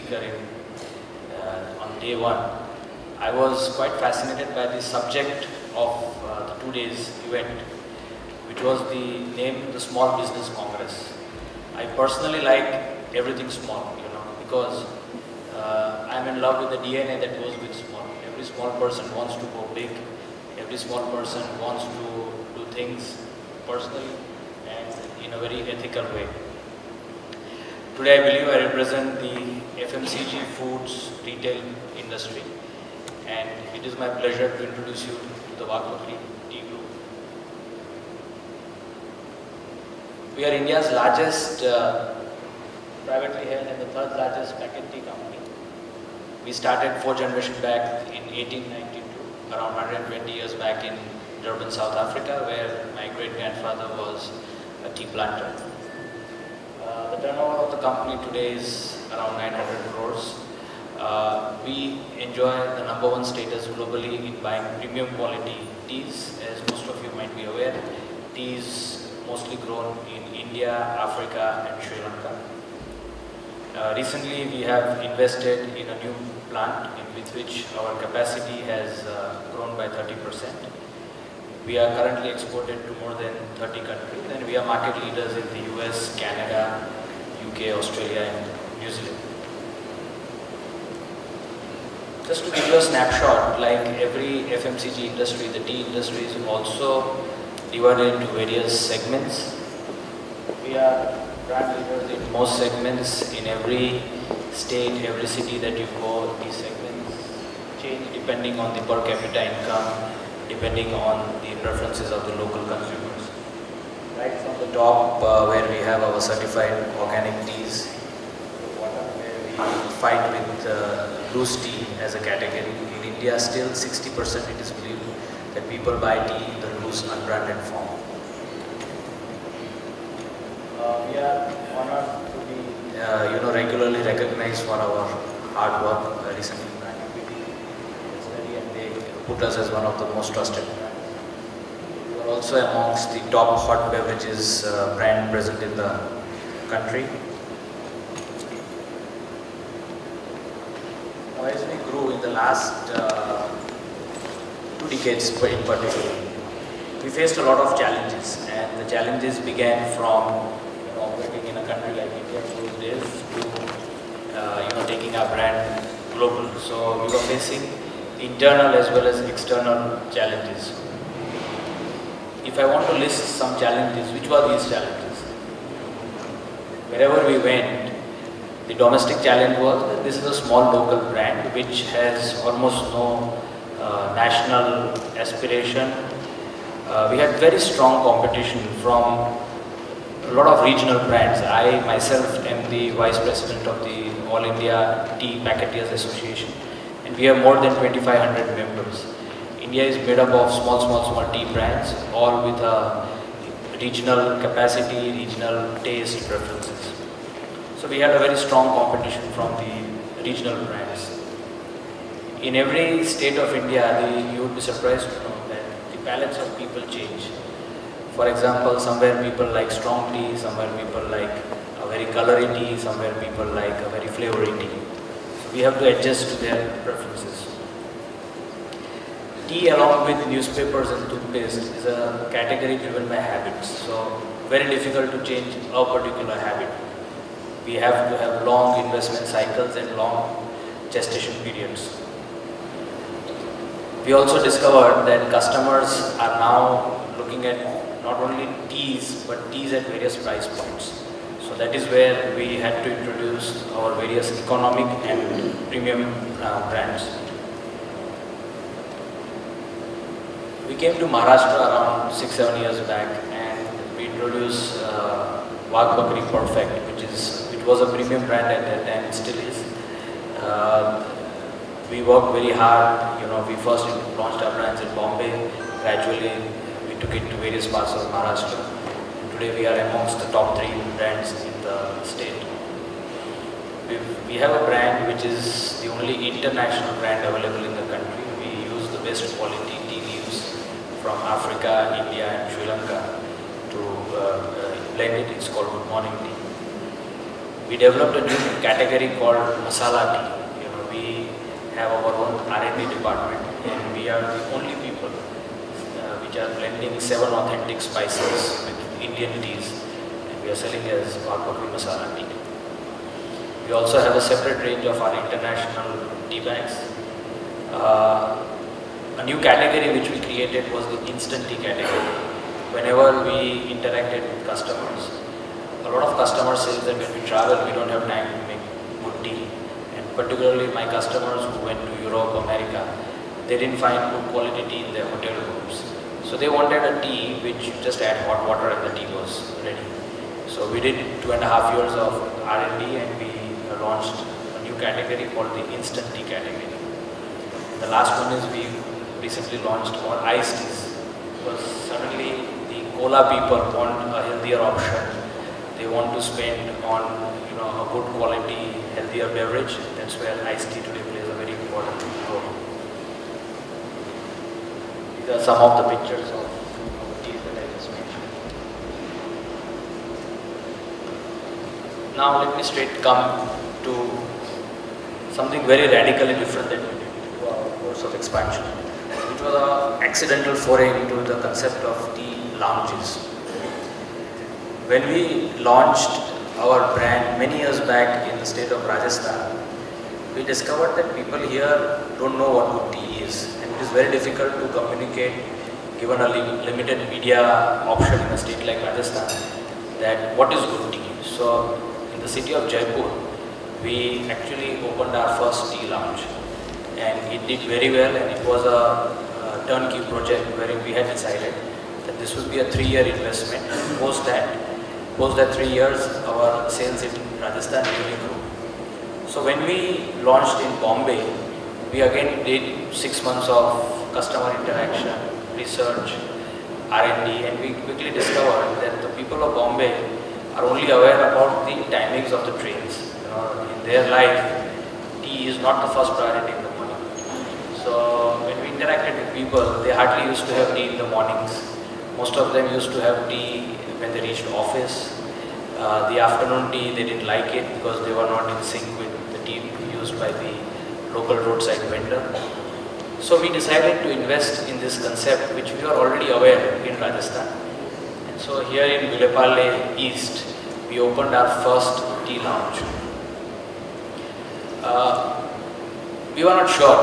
speaker on day one. I was quite fascinated by the subject of the 2 days event, which was the name the Small Business Congress. I personally like everything small, because I'm in love with the DNA that goes with small. Every small person wants to go big. Every small person wants to do things personally and in a very ethical way. Today I believe I represent the FMCG foods retail industry, and it is my pleasure to introduce you to the Wagh Bakri Tea Group. We are India's largest privately held and the third largest packet tea company. We started 4 generations back in 1892, around 120 years back in Durban, South Africa, where my great-grandfather was a tea planter. The turnover of the company today is around 900 crores. We enjoy the #1 status globally in buying premium quality teas. As most of you might be aware, tea is mostly grown in India, Africa and Sri Lanka. Recently we have invested in a new plant with which our capacity has grown by 30%. We are currently exported to more than 30 countries, and we are market leaders in the US, Canada, UK, Australia and New Zealand. Just to give you a snapshot, like every FMCG industry, the tea industry is also divided into various segments. We are brand leaders in most segments. In every state, every city that you go, these segments change depending on the per capita income, depending on the preferences of the local consumers. Right from the top, where we have our certified organic teas, where we fight with loose tea as a category. In India, still 60% it is believed that people buy tea in the loose, unbranded form. We are honored to be, regularly recognized for our hard work. Recently, and they put us as one of the most trusted brands. We are also amongst the top hot beverages brand present in the country. Now, as we grew in the last 2 decades in particular, we faced a lot of challenges, and the challenges began from operating in a country like India those days to taking our brand global. So we were facing internal as well as external challenges. If I want to list some challenges, which were these challenges? Wherever we went, the domestic challenge was that this is a small local brand which has almost no national aspiration. We had very strong competition from a lot of regional brands. I myself am the Vice President of the All India Tea Packeteers Association, and we have more than 2,500 members. India is made up of small tea brands, all with a regional capacity, regional taste preferences. So we had a very strong competition from the regional brands. In every state of India, you would be surprised to know that the palates of people change. For example, somewhere people like strong tea, somewhere people like a very colory tea, somewhere people like a very flavory tea. So we have to adjust to their preferences. Tea, along with newspapers and toothpaste, is a category driven by habits. So very difficult to change a particular habit. We have to have long investment cycles and long gestation periods. We also discovered that customers are now looking at not only teas, but teas at various price points. So that is where we had to introduce our various economic and premium brands. We came to Maharashtra around 6-7 years back, and we introduced Wagh Bakri Perfect, which was a premium brand at that time, it still is. We worked very hard. We first launched our brands in Bombay. Gradually, we took it to various parts of Maharashtra. Today, we are amongst the top 3 brands in the state. We have a brand which is the only international brand available in the country. We use the best quality tea leaves from Africa, India, and Sri Lanka to blend it. It's called Good Morning Tea. We developed a new category called masala tea. We have our own R&D department, and we are the only people which are blending 7 authentic spices with Indian teas, and we are selling as Wagh Bakri masala tea. We also have a separate range of our international tea bags. A new category which we created was the instant tea category. Whenever we interacted with customers, a lot of customers say that when we travel, we don't have time to make good tea. And particularly my customers who went to Europe, America, they didn't find good quality tea in their hotel rooms. So they wanted a tea which you just add hot water and the tea was ready. So we did 2.5 years of R&D, and we launched a new category called the instant tea category. The last one is we recently launched our iced teas, because suddenly the cola people want a healthier option. They want to spend on a good quality, healthier beverage. That's where iced tea today plays a very important role. These are some of the pictures of teas that I just mentioned. Now let me straight come to something very radically different that we did to our course of expansion, which was an accidental foray into the concept of tea lounges. When we launched our brand many years back in the state of Rajasthan, we discovered that people here don't know what good tea is, and it is very difficult to communicate, given a limited media option in a state like Rajasthan, that what is good tea. So in the city of Jaipur, we actually opened our first tea lounge, and it did very well, and it was a turnkey project wherein we had decided that this would be a 3-year investment. Post that 3 years, our sales in Rajasthan really grew. So when we launched in Bombay, we again did 6 months of customer interaction, research, R&D, and we quickly discovered that the people of Bombay are only aware about the timings of the trains. In their life, tea is not the first priority in the morning. So when we interacted with people, they hardly used to have tea in the mornings. Most of them used to have tea when they reached office. The afternoon tea, they didn't like it because they were not in sync with the tea used by the local roadside vendor. So we decided to invest in this concept, which we were already aware in Rajasthan. And so here in Vilepale East, we opened our first tea lounge. We were not sure,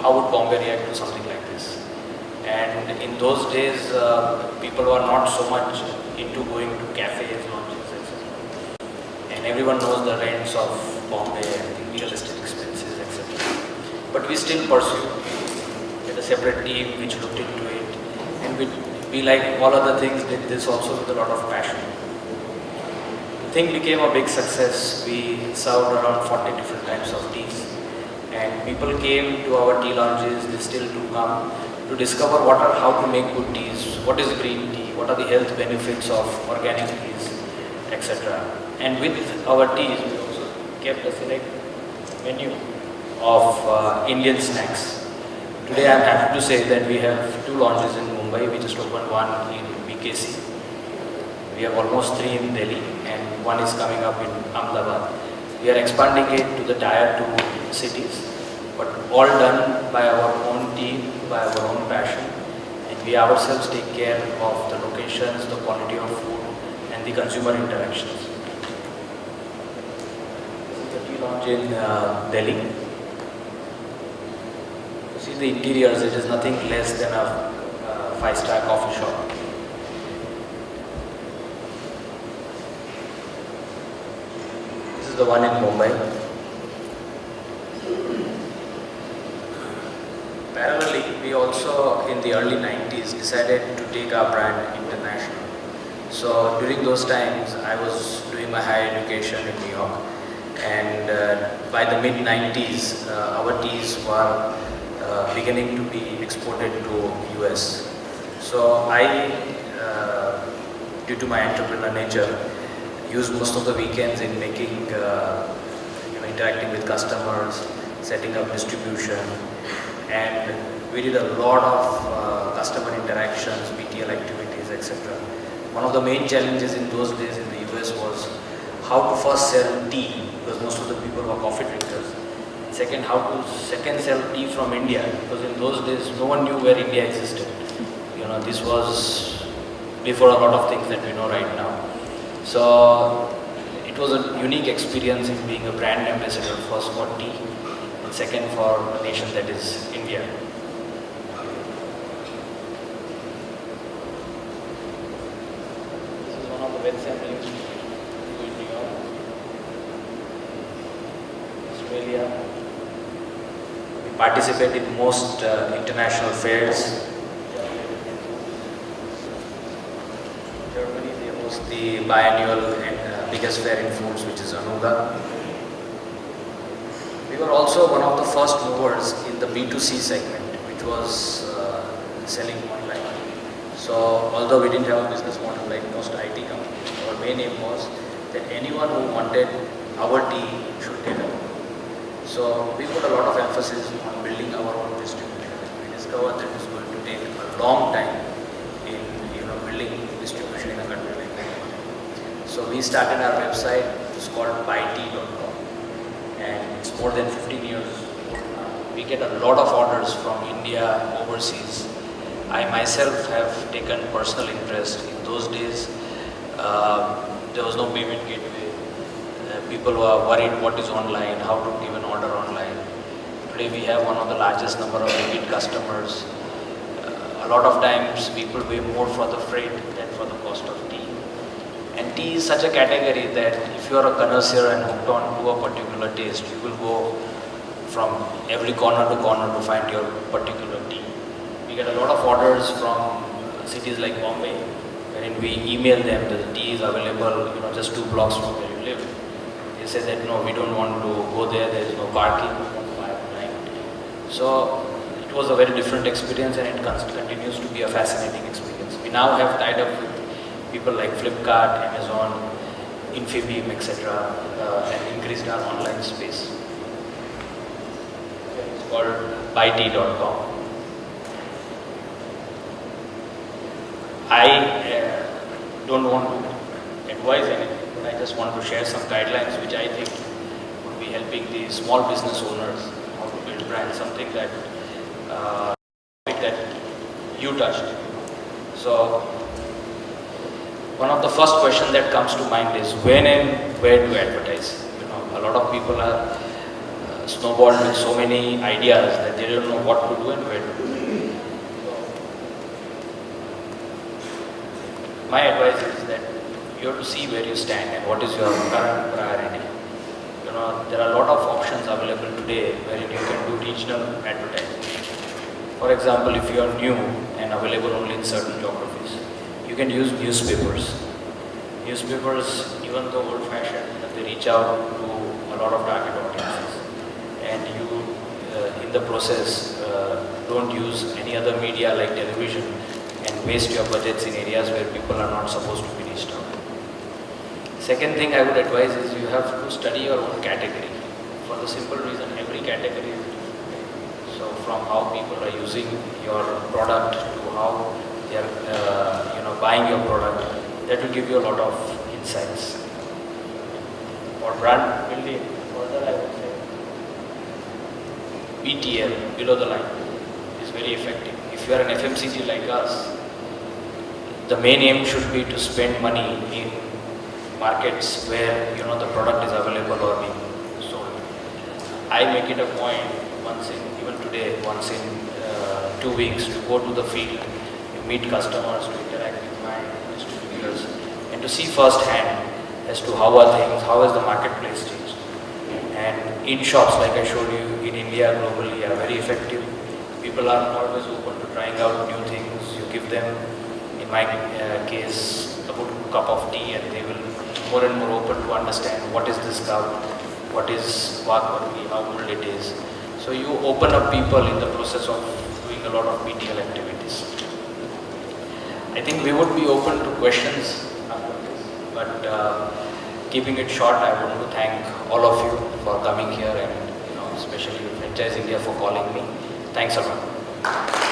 how would Bombay react to something like this. And in those days, people were not so much into going to cafes, lounges, etc. And everyone knows the rents of Bombay and the real estate expenses, etc. But we still pursued. We had a separate team which looked into it, and we like all other things, did this also with a lot of passion. The thing became a big success. We served around 40 different types of teas, and people came to our tea lounges. They still do come to discover how to make good teas, what is green tea, what are the health benefits of organic teas, etc. And with our teas, we also kept a select menu of Indian snacks. Today I am happy to say that we have 2 lounges in Mumbai. We just opened one in BKC. We have almost 3 in Delhi, and one is coming up in Ahmedabad. We are expanding it to the tier 2 cities, but all done by our own team, by our own passion, and we ourselves take care of the locations, the quality of food, and the consumer interactions. This is the tea lounge in Delhi. You see the interiors, it is nothing less than a 5-star coffee shop. This is the one in Mumbai. Parallelly, we also in the early 90s decided to take our brand international. So during those times, I was doing my higher education in New York, and by the mid 90s, our teas were beginning to be exported to US. So I, due to my entrepreneur nature, used most of the weekends in making, interacting with customers, setting up distribution, and we did a lot of customer interactions, BTL activities, etc. One of the main challenges in those days in the US was how to first sell tea, because most of the people were coffee drinkers. Second, how to sell tea from India, because in those days no one knew where India existed. This was before a lot of things that we know right now. So it was a unique experience in being a brand ambassador, first for tea, and second for a nation that is India. This is one of the web samples in New York, Australia. We participate in most international fairs. Germany, they host the biannual and biggest fair in foods, which is Anuga. We were also one of the first movers in the B2C segment, which was selling online. So although we didn't have a business model like most IT companies, our main aim was that anyone who wanted our tea should get it. So we put a lot of emphasis on building our own distribution. We discovered that it's going to take a long time in building distribution in a country like that. So we started our website. It's called buytea.com, and it's more than 15 years old now. We get a lot of orders from India, overseas. I myself have taken personal interest. In those days, there was no payment gateway. People were worried what is online, how to give an order online. Today we have one of the largest number of repeat customers. A lot of times people pay more for the freight than for the cost of tea. And tea is such a category that if you are a connoisseur and hooked on to a particular taste, you will go from every corner to corner to find your particular tea. We get a lot of orders from cities like Bombay, wherein we email them that the tea is available, just 2 blocks from where you live. They say that no, we don't want to go there is no parking, we want to buy online. So it was a very different experience, and it continues to be a fascinating experience. We now have tied up with people like Flipkart, Amazon, Infibeam, etc., and increased our online space. It's called buytea.com. I don't want to advise anything, but I just want to share some guidelines which I think would be helping the small business owners how to build brands, something that you touched. So one of the first questions that comes to mind is when and where to advertise. A lot of people are snowballed with so many ideas that they don't know what to do and where to do it. My advice is that you have to see where you stand and what is your current priority. There are a lot of options available today wherein you can do regional advertising. For example, if you are new and available only in certain geographies, you can use newspapers. Newspapers, even though old-fashioned, they reach out to a lot of target audiences. And you, in the process, don't use any other media like television and waste your budgets in areas where people are not supposed to be reached out. Second thing I would advise is you have to study your own category. For the simple reason, every category is different. So from how people are using your product to how they are buying your product, that will give you a lot of insights. For brand building, further I would say BTL, below the line, is very effective. If you are an FMCG like us, the main aim should be to spend money in markets where the product is available or being sold. I make it a point once in 2 weeks to go to the field, to meet customers, to interact with my distributors, and to see firsthand as to how are things, how has the marketplace changed. And in shops, like I showed you in India, globally, are very effective. People are always open to trying out new things. You give them, in my case, a good cup of tea, and they will more and more open to understand what is this cup, what is Wagh Bakri, how old it is. So you open up people in the process of doing a lot of BTL activities. I think we would be open to questions after this, but keeping it short, I want to thank all of you for coming here, and especially Franchise India for calling me. Thanks a lot.